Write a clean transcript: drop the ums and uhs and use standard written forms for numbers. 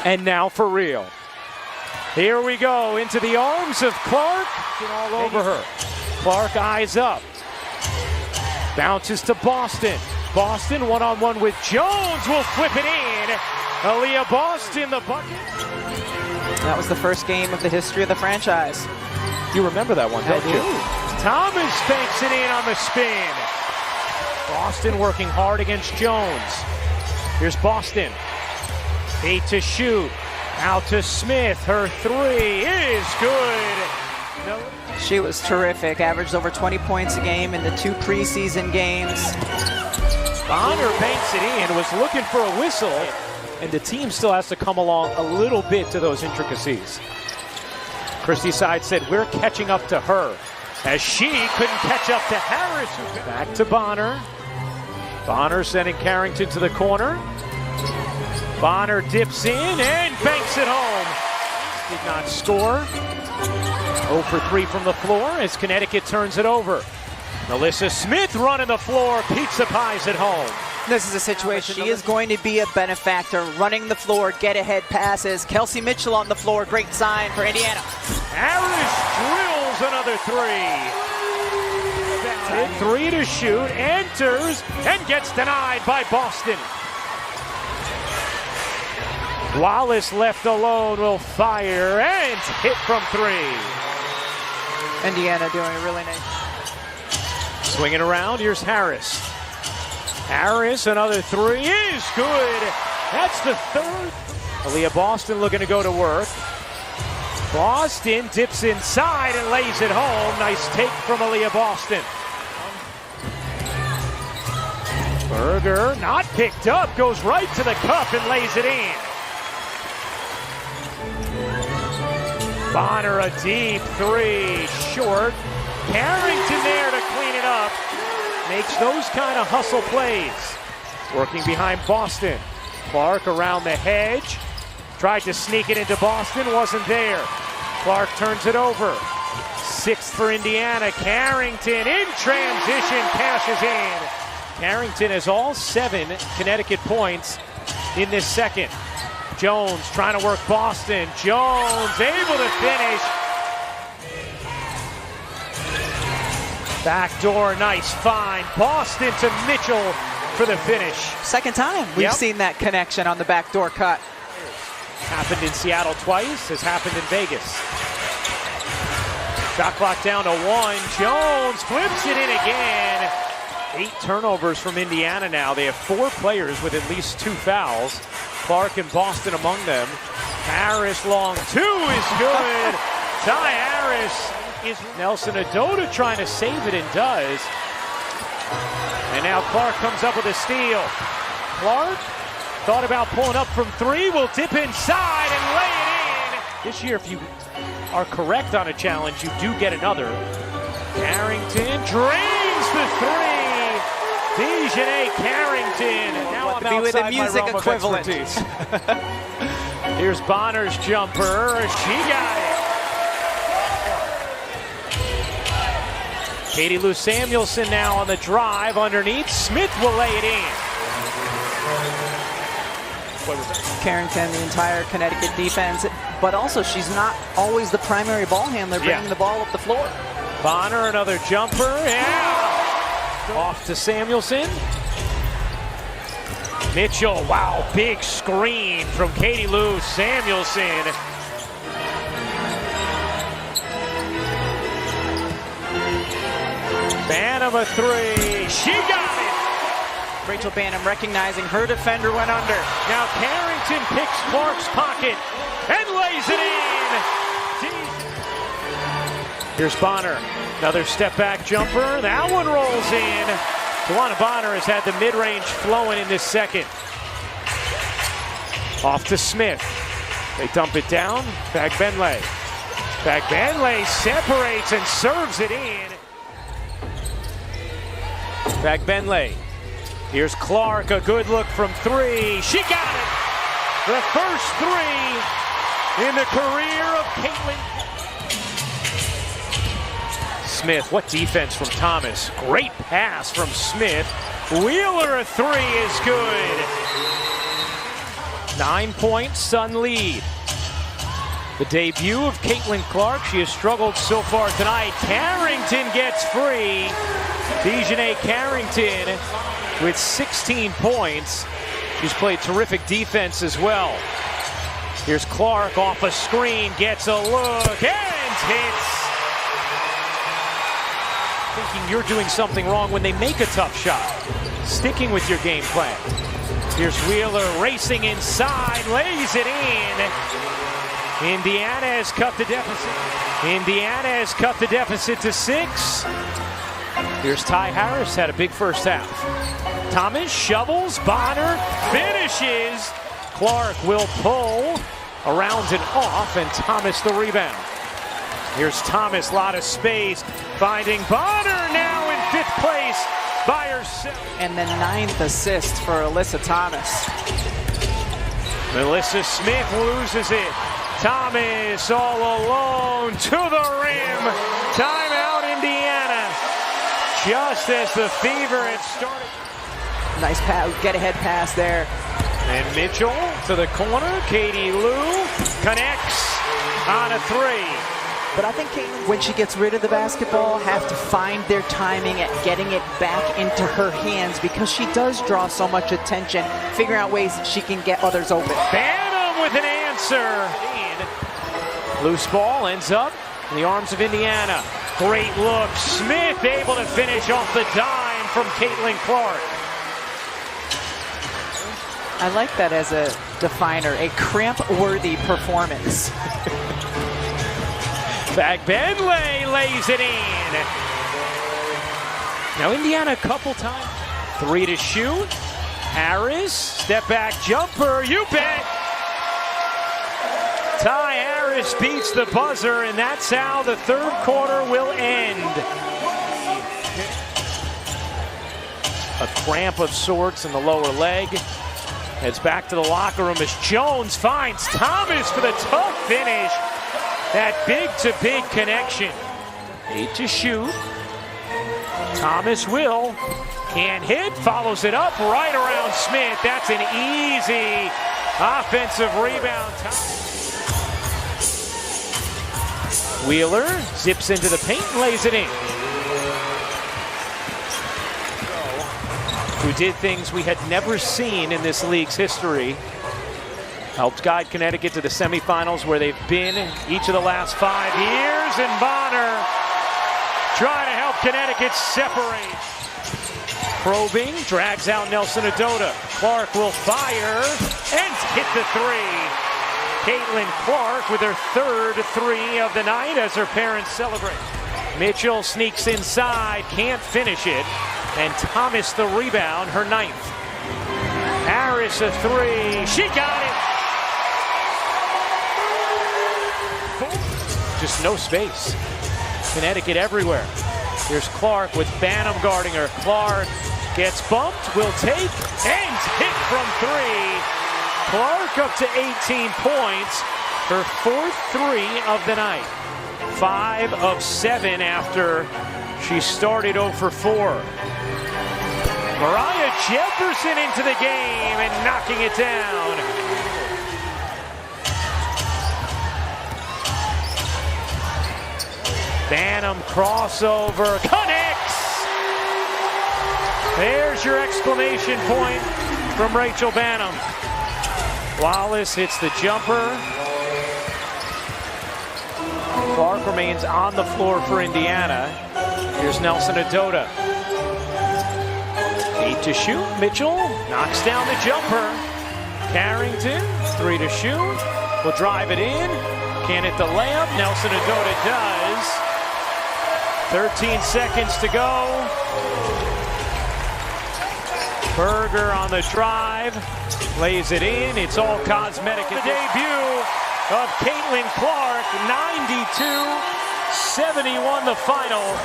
And now for real. Here we go into the arms of Clark. Get all over her. Clark eyes up. Bounces to Boston. Boston one-on-one with Jones. Will flip it in. Aaliyah Boston, the bucket. That was the first game of the history of the franchise. You remember that one, don't you? Thomas banks it in on the spin. Boston working hard against Jones. Here's Boston. 8 to shoot. Out to Smith. Her three is good. No. She was terrific. Averaged over 20 points a game in the 2 preseason games. Bonner banks it in. Was looking for a whistle. And the team still has to come along a little bit to those intricacies. Christy Side said, we're catching up to her. As she couldn't catch up to Harris. Back to Bonner. Bonner sending Carrington to the corner. Bonner dips in and banks it home. Did not score. 0 for 3 from the floor as Connecticut turns it over. Melissa Smith running the floor. Pizza pies at home. This is a situation. She is going to be a benefactor. Running the floor, get ahead passes. Kelsey Mitchell on the floor. Great sign for Indiana. Harris drills another 3. 3 to shoot. Enters and gets denied by Boston. Wallace left alone will fire and hit from 3. Indiana doing a really nice. Swinging around, here's Harris. Harris, another 3 is good. That's the 3rd. Aaliyah Boston looking to go to work. Boston dips inside and lays it home. Nice take from Aaliyah Boston. Berger, not picked up, goes right to the cup and lays it in. Bonner a deep 3, short. Carrington there to clean it up. Makes those kind of hustle plays. Working behind Boston. Clark around the hedge. Tried to sneak it into Boston, wasn't there. Clark turns it over. 6th for Indiana. Carrington in transition, cashes in. Carrington has all 7 Connecticut points in this second. Jones trying to work Boston. Jones able to finish. Backdoor, nice find. Boston to Mitchell for the finish. Second time we've seen that connection on the backdoor cut. Happened in Seattle twice, has happened in Vegas. Shot clock down to 1. Jones flips it in again. 8 turnovers from Indiana now. They have 4 players with at least 2 fouls. Clark and Boston among them. Harris long 2 is good. Ty Harris is Nelson Adota trying to save it and does. And now Clark comes up with a steal. Clark thought about pulling up from 3, will dip inside and lay it in. This year, if you are correct on a challenge, you do get another. Carrington drains the 3. Dejanay Carrington. Now I'm with the outside music my realm equivalent. of expertise. Here's Bonner's jumper. She got it. Katie Lou Samuelson now on the drive underneath. Smith will lay it in. Carrington, the entire Connecticut defense, but also she's not always the primary ball handler bringing the ball up the floor. Bonner, another jumper. Yeah. Off to Samuelson. Mitchell, wow, big screen from Katie Lou Samuelson. Banham a 3, she got it! Rachel Banham recognizing her defender went under. Now Carrington picks Clark's pocket and lays it in! Here's Bonner, another step back jumper, that one rolls in. Tawana Bonner has had the mid-range flowing in this second. Off to Smith. They dump it down. Bagbenley. Bagbenley separates and serves it in. Bagbenley. Here's Clark, a good look from 3. She got it! The first 3 in the career of Caitlin. Smith, what defense from Thomas. Great pass from Smith. Wheeler, a 3 is good. 9-point Sun lead. The debut of Caitlin Clark. She has struggled so far tonight. Carrington gets free. Dejanay Carrington with 16 points. She's played terrific defense as well. Here's Clark off a screen, gets a look, and hits. Thinking you're doing something wrong when they make a tough shot. Sticking with your game plan. Here's Wheeler racing inside, lays it in. Indiana has cut the deficit. Indiana has cut the deficit to 6. Here's Ty Harris, had a big first half. Thomas shovels, Bonner finishes. Clark will pull around and off, and Thomas the rebound. Here's Thomas, lot of space, finding Bonner now in 5th place by herself. And the 9th assist for Alyssa Thomas. Melissa Smith loses it. Thomas all alone to the rim. Timeout, Indiana. Just as the Fever had started. Nice get-ahead pass there. And Mitchell to the corner. Katie Lou connects on a 3. But I think Caitlin, when she gets rid of the basketball, have to find their timing at getting it back into her hands, because she does draw so much attention, figuring out ways that she can get others open. Bantam with an answer. Loose ball ends up in the arms of Indiana. Great look. Smith able to finish off the dime from Caitlin Clark. I like that as a definer, a cramp-worthy performance. Benley lays it in. Now Indiana a couple times. 3 to shoot. Harris, step back jumper, you bet. Ty Harris beats the buzzer, and that's how the 3rd quarter will end. A cramp of sorts in the lower leg. Heads back to the locker room as Jones finds Thomas for the tough finish. That big-to-big connection. 8 to shoot. Thomas will. Can't hit. Follows it up right around Smith. That's an easy offensive rebound. Wheeler zips into the paint and lays it in. Who did things we had never seen in this league's history. Helped guide Connecticut to the semifinals where they've been each of the last 5 years. And Bonner trying to help Connecticut separate. Probing, drags out Nelson Adota. Clark will fire and hit the 3. Caitlin Clark with her 3rd 3 of the night as her parents celebrate. Mitchell sneaks inside, can't finish it. And Thomas the rebound, her 9th. Harris a 3, she got it. Just no space. Connecticut everywhere. Here's Clark with Bantam guarding her. Clark gets bumped, will take, and hit from 3. Clark up to 18 points, her 4th 3 of the night. 5 of 7 after she started 0 for 4. Mariah Jefferson into the game and knocking it down. Bantam crossover, connects! There's your exclamation point from Rachel Bantam. Wallace hits the jumper. Clark remains on the floor for Indiana. Here's Nelson Adota. 8 to shoot. Mitchell knocks down the jumper. Carrington, 3 to shoot. Will drive it in. Can't hit the layup. Nelson Adota does. 13 seconds to go. Berger on the drive. Lays it in. It's all cosmetic. The debut of Caitlin Clark. 92-71 the final.